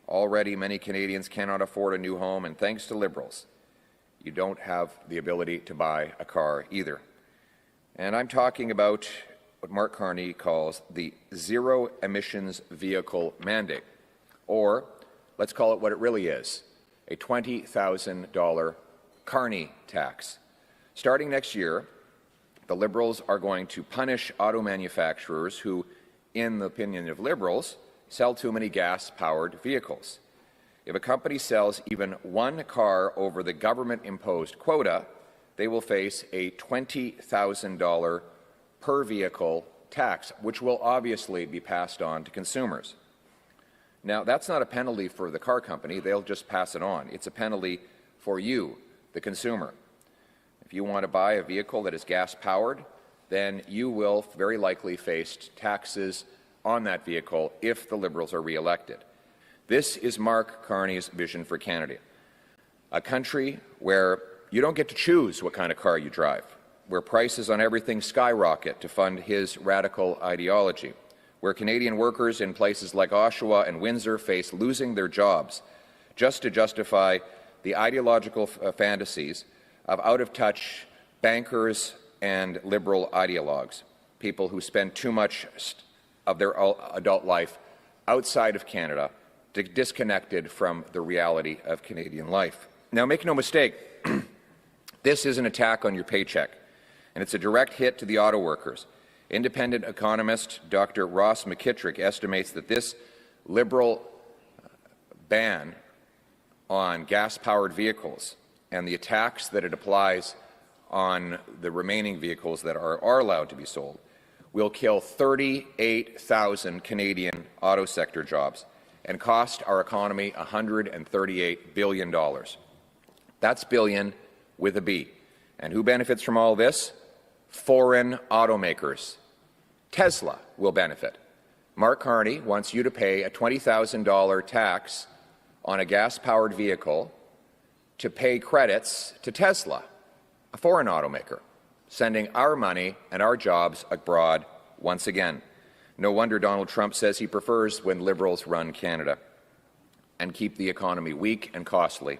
Already, many Canadians cannot afford a new home, and thanks to Liberals, you don't have the ability to buy a car either. And I'm talking about what Mark Carney calls the zero emissions vehicle mandate, or let's call it what it really is, a $20,000 Carney Tax. Starting next year, the Liberals are going to punish auto manufacturers who, in the opinion of Liberals, sell too many gas-powered vehicles. If a company sells even one car over the government-imposed quota, they will face a $20,000 per vehicle tax, which will obviously be passed on to consumers. Now, that's not a penalty for the car company. They'll just pass it on. It's a penalty for you, the consumer. If you want to buy a vehicle that is gas-powered, then you will very likely face taxes on that vehicle if the Liberals are re-elected. This is Mark Carney's vision for Canada, a country where you don't get to choose what kind of car you drive, where prices on everything skyrocket to fund his radical ideology, where Canadian workers in places like Oshawa and Windsor face losing their jobs just to justify the ideological fantasies of out-of-touch bankers and Liberal ideologues, people who spend too much of their adult life outside of Canada, disconnected from the reality of Canadian life. Now, make no mistake, this is an attack on your paycheck, and it's a direct hit to the auto workers. Independent economist Dr. Ross McKittrick estimates that this Liberal ban on gas-powered vehicles and the attacks that it applies on the remaining vehicles that are allowed to be sold will kill 38,000 Canadian auto sector jobs and cost our economy $138 billion. That's billion with a B. And who benefits from all this? Foreign automakers. Tesla will benefit. Mark Carney wants you to pay a $20,000 tax on a gas-powered vehicle to pay credits to Tesla, a foreign automaker, sending our money and our jobs abroad once again. No wonder Donald Trump says he prefers when Liberals run Canada and keep the economy weak and costly.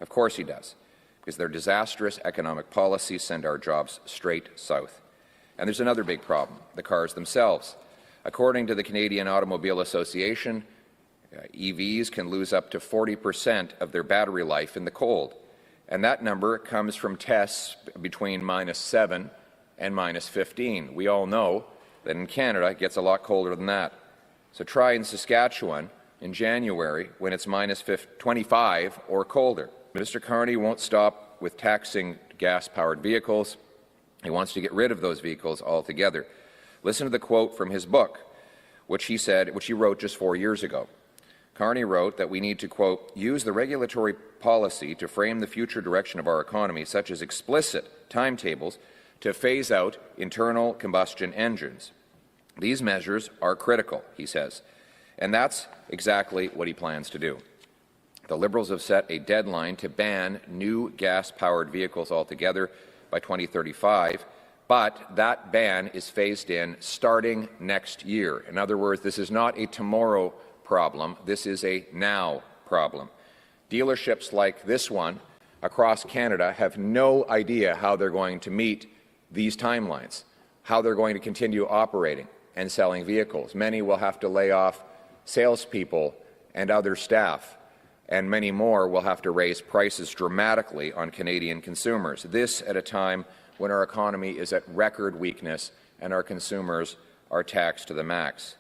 Of course he does, because their disastrous economic policies send our jobs straight south. And there's another big problem, the cars themselves. According to the Canadian Automobile Association, EVs can lose up to 40% of their battery life in the cold. And that number comes from tests between -7 and -15. We all know that in Canada it gets a lot colder than that. So try in Saskatchewan in January when it's -25 or colder. Mr. Carney won't stop with taxing gas-powered vehicles. He wants to get rid of those vehicles altogether. Listen to the quote from his book, which he wrote just 4 years ago. Carney wrote that we need to, quote, use the regulatory policy to frame the future direction of our economy, such as explicit timetables to phase out internal combustion engines. These measures are critical, he says, and that's exactly what he plans to do. The Liberals have set a deadline to ban new gas-powered vehicles altogether by 2035, but that ban is phased in starting next year. In other words, this is not a tomorrow problem. This is a now problem. Dealerships like this one across Canada have no idea how they're going to meet these timelines, how they're going to continue operating and selling vehicles. Many will have to lay off salespeople and other staff, and many more will have to raise prices dramatically on Canadian consumers. This at a time when our economy is at record weakness and our consumers are taxed to the max.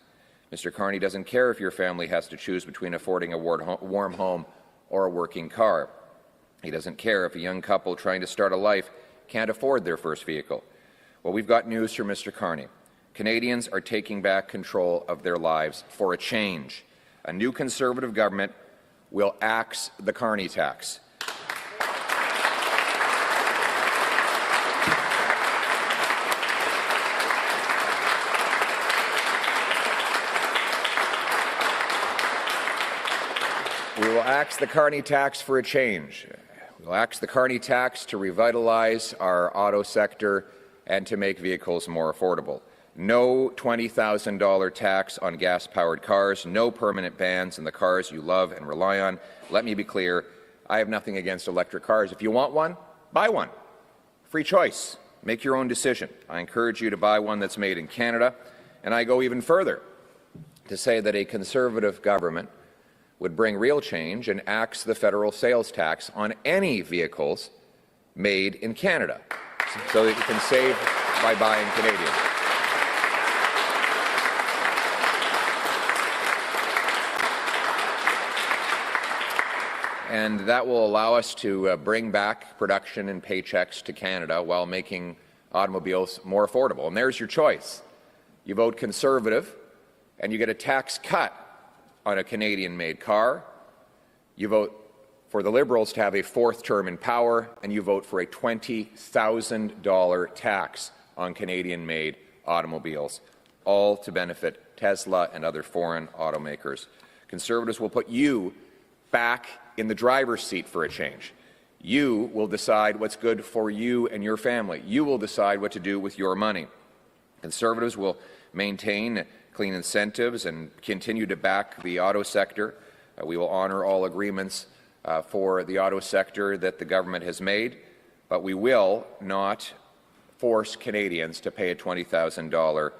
Mr. Carney doesn't care if your family has to choose between affording a warm home or a working car. He doesn't care if a young couple trying to start a life can't afford their first vehicle. Well, we've got news for Mr. Carney. Canadians are taking back control of their lives for a change. A new Conservative government will axe the Carney Tax. We will axe the Carney Tax for a change. We will axe the Carney Tax to revitalize our auto sector and to make vehicles more affordable. no $20,000 tax on gas-powered cars, no permanent bans on the cars you love and rely on. Let me be clear, I have nothing against electric cars. If you want one, buy one. Free choice. Make your own decision. I encourage you to buy one that's made in Canada, and I go even further to say that a Conservative government would bring real change and axe the federal sales tax on any vehicles made in Canada so that you can save by buying Canadian. And that will allow us to bring back production and paychecks to Canada while making automobiles more affordable. And there's your choice. You vote Conservative, and you get a tax cut on a Canadian-made car. You vote for the Liberals to have a fourth term in power, and you vote for a $20,000 tax on Canadian-made automobiles, all to benefit Tesla and other foreign automakers. Conservatives will put you back in the driver's seat for a change. You will decide what's good for you and your family. You will decide what to do with your money. Conservatives will maintain clean incentives and continue to back the auto sector. We will honour all agreements for the auto sector that the government has made, but we will not force Canadians to pay a $20,000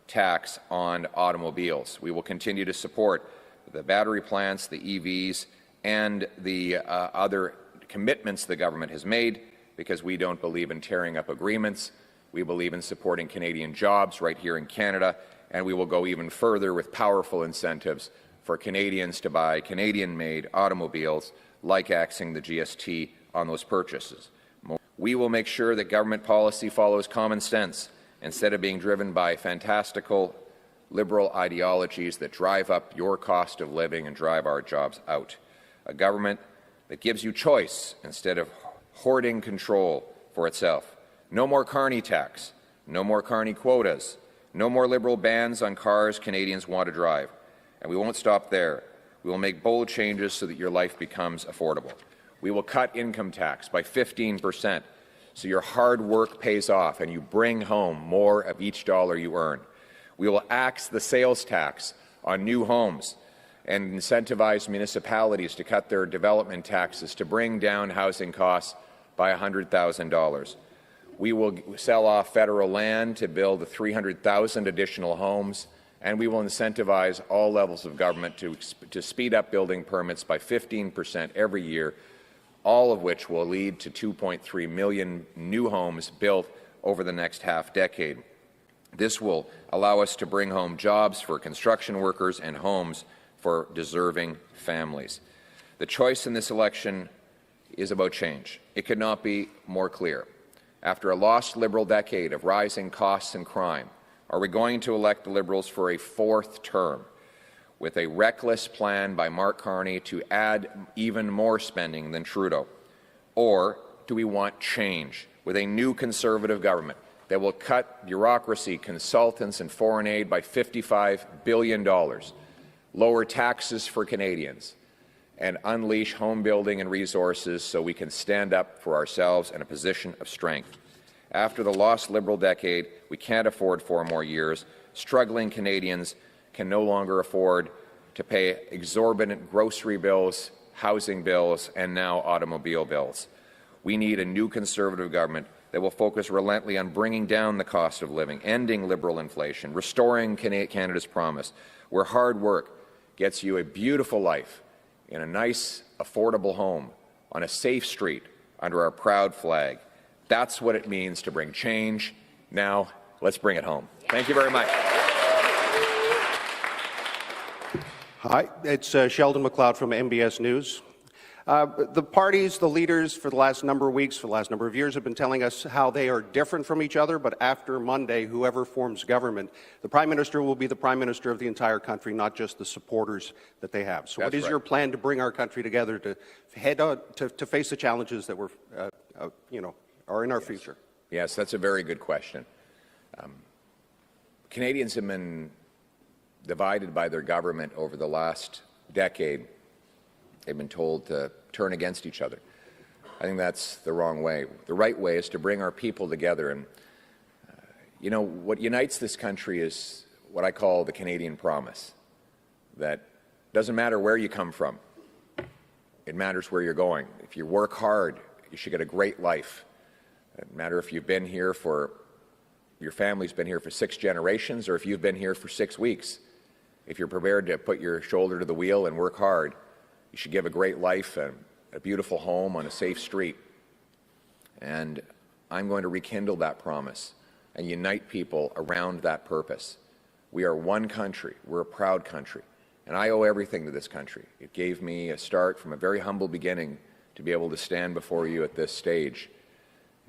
tax on automobiles. We will continue to support the battery plants, the EVs, and the other commitments the government has made, because we don't believe in tearing up agreements. We believe in supporting Canadian jobs right here in Canada, and we will go even further with powerful incentives for Canadians to buy Canadian-made automobiles, like axing the GST on those purchases. We will make sure that government policy follows common sense instead of being driven by fantastical Liberal ideologies that drive up your cost of living and drive our jobs out. A government that gives you choice instead of hoarding control for itself. No more Carney Tax, no more Carney quotas, no more Liberal bans on cars Canadians want to drive. And we won't stop there. We will make bold changes so that your life becomes affordable. We will cut income tax by 15% so your hard work pays off and you bring home more of each dollar you earn. We will axe the sales tax on new homes and incentivize municipalities to cut their development taxes to bring down housing costs by $100,000. We will sell off federal land to build 300,000 additional homes, and we will incentivize all levels of government to speed up building permits by 15% every year, all of which will lead to 2.3 million new homes built over the next half-decade. This will allow us to bring home jobs for construction workers and homes for deserving families. The choice in this election is about change. It could not be more clear. After a lost Liberal decade of rising costs and crime, are we going to elect the Liberals for a fourth term with a reckless plan by Mark Carney to add even more spending than Trudeau? Or do we want change with a new Conservative government that will cut bureaucracy, consultants and foreign aid by $55 billion, lower taxes for Canadians, and unleash home building and resources so we can stand up for ourselves in a position of strength? After the lost Liberal decade, we can't afford 4 more years. Struggling Canadians can no longer afford to pay exorbitant grocery bills, housing bills, and now automobile bills. We need a new Conservative government that will focus relentlessly on bringing down the cost of living, ending Liberal inflation, restoring Canada's promise, where hard work gets you a beautiful life in a nice, affordable home on a safe street under our proud flag. That's what it means to bring change. Now, let's bring it home. Thank you very much. Hi, it's Sheldon McLeod from MBS News. The parties, the leaders for the last number of weeks, for the last number of years have been telling us how they are different from each other, but after Monday, whoever forms government, the Prime Minister will be the Prime Minister of the entire country, not just the supporters that they have. So what is your plan to bring our country together to head on, to face the challenges that are in our future? Yes, that's a very good question. Canadians have been divided by their government over the last decade. They've been told to turn against each other. I think that's the wrong way. The right way is to bring our people together. And You know, what unites this country is what I call the Canadian promise, that doesn't matter where you come from, it matters where you're going. If you work hard, you should get a great life. It doesn't matter if you've been here for, your family's been here for 6 generations, or if you've been here for 6 weeks. If you're prepared to put your shoulder to the wheel and work hard, you should give a great life and a beautiful home on a safe street. And I'm going to rekindle that promise and unite people around that purpose. We are one country. We're a proud country. And I owe everything to this country. It gave me a start from a very humble beginning to be able to stand before you at this stage.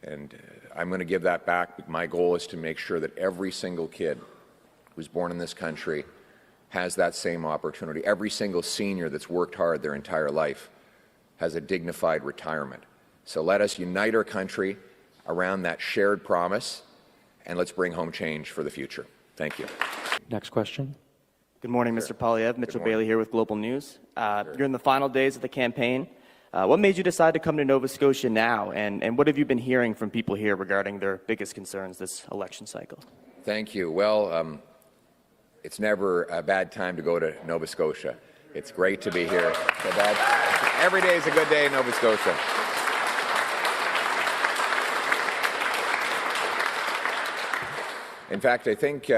And I'm going to give that back. My goal is to make sure that every single kid who's born in this country has that same opportunity. Every single senior that's worked hard their entire life has a dignified retirement. So let us unite our country around that shared promise, and let's bring home change for the future. Thank you. Next question. Good morning, Mr. Poilievre. Mitchell Bailey here with Global News. You're in the final days of the campaign. What made you decide to come to Nova Scotia now, and what have you been hearing from people here regarding their biggest concerns this election cycle? Thank you. Well, it's never a bad time to go to Nova Scotia. It's great to be here. Every day is a good day in Nova Scotia. In fact, I think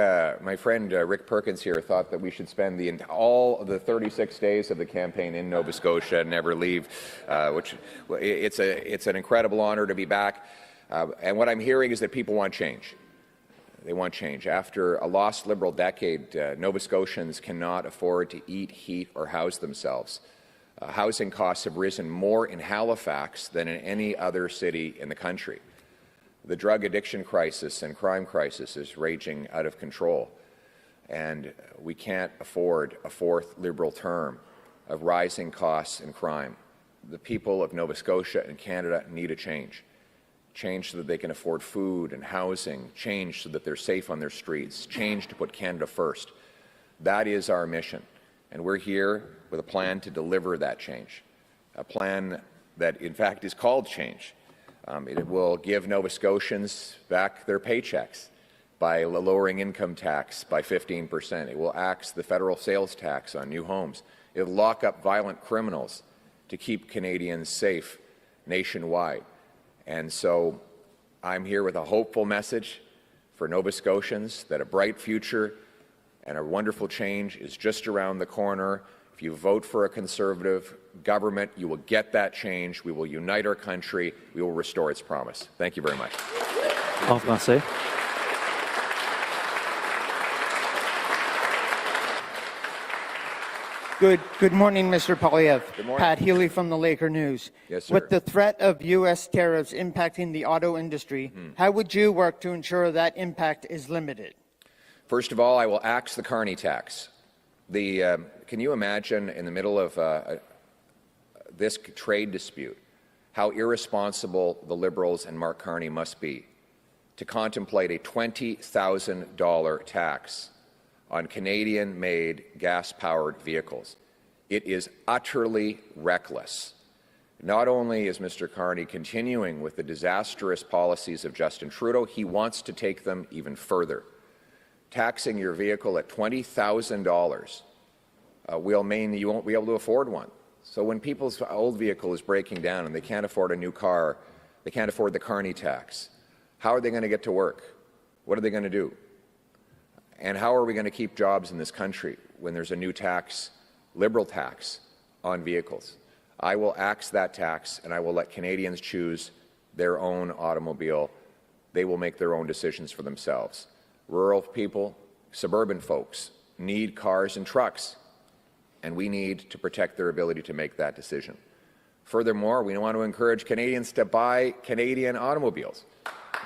my friend Rick Perkins here thought that we should spend all of the 36 days of the campaign in Nova Scotia and never leave, which it's an incredible honor to be back. And what I'm hearing is that people want change. They want change. After a lost Liberal decade, Nova Scotians cannot afford to eat, heat, or house themselves. Housing costs have risen more in Halifax than in any other city in the country. The drug addiction crisis and crime crisis is raging out of control, and we can't afford a 4th Liberal term of rising costs and crime. The people of Nova Scotia and Canada need a change. Change so that they can afford food and housing, change so that they're safe on their streets, change to put Canada first. That is our mission, and we're here with a plan to deliver that change, a plan that in fact is called change. It will give Nova Scotians back their paychecks by lowering income tax by 15%. It will axe the federal sales tax on new homes. It will lock up violent criminals to keep Canadians safe nationwide. And so I'm here with a hopeful message for Nova Scotians that a bright future and a wonderful change is just around the corner. If you vote for a Conservative government, you will get that change. We will unite our country. We will restore its promise. Thank you very much. En français. Good morning, Mr. Poilievre. Good morning. Pat Healy from the Laker News. Yes, sir. With the threat of U.S. tariffs impacting the auto industry, how would you work to ensure that impact is limited? First of all, I will axe the Carney Tax. Can you imagine in the middle of this trade dispute how irresponsible the Liberals and Mark Carney must be to contemplate a $20,000 tax on Canadian-made gas-powered vehicles? It is utterly reckless. Not only is Mr. Carney continuing with the disastrous policies of Justin Trudeau, he wants to take them even further. Taxing your vehicle at $20,000 will mean you won't be able to afford one. So when people's old vehicle is breaking down and they can't afford a new car, they can't afford the Carney tax, how are they going to get to work? What are they going to do? And how are we going to keep jobs in this country when there's a new tax, Liberal tax, on vehicles? I will axe that tax, and I will let Canadians choose their own automobile. They will make their own decisions for themselves. Rural people, suburban folks need cars and trucks, and we need to protect their ability to make that decision. Furthermore, we want to encourage Canadians to buy Canadian automobiles.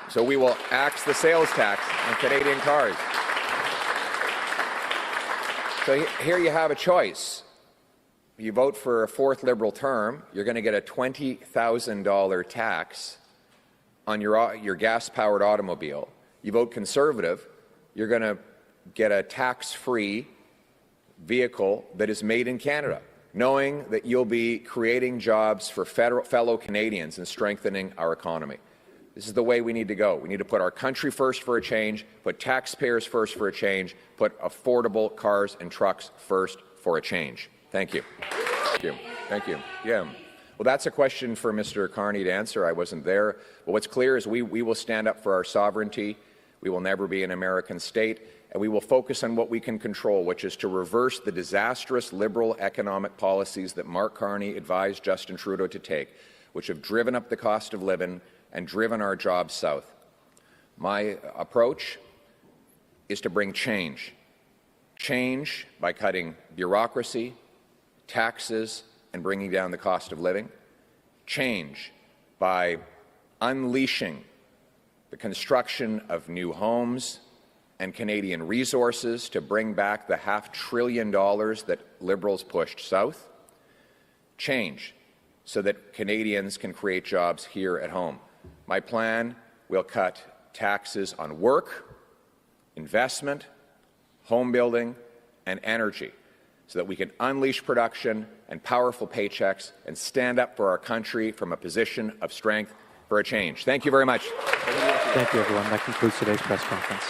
So we will axe the sales tax on Canadian cars. So here you have a choice. You vote for a 4th Liberal term, you're going to get a $20,000 tax on your gas-powered automobile. You vote Conservative, you're going to get a tax-free vehicle that is made in Canada, knowing that you'll be creating jobs for fellow Canadians and strengthening our economy. This is the way we need to go. We need to put our country first for a change, put taxpayers first for a change, put affordable cars and trucks first for a change. Thank you. Thank you. Thank you. Yeah. Well, that's a question for Mr. Carney to answer. I wasn't there. But what's clear is we will stand up for our sovereignty. We will never be an American state. And we will focus on what we can control, which is to reverse the disastrous Liberal economic policies that Mark Carney advised Justin Trudeau to take, which have driven up the cost of living and driven our jobs south. My approach is to bring change. Change by cutting bureaucracy, taxes, and bringing down the cost of living. Change by unleashing the construction of new homes and Canadian resources to bring back the $500 billion that Liberals pushed south. Change so that Canadians can create jobs here at home. My plan will cut taxes on work, investment, home building, and energy so that we can unleash production and powerful paychecks and stand up for our country from a position of strength for a change. Thank you very much. Thank you, everyone. That concludes today's press conference.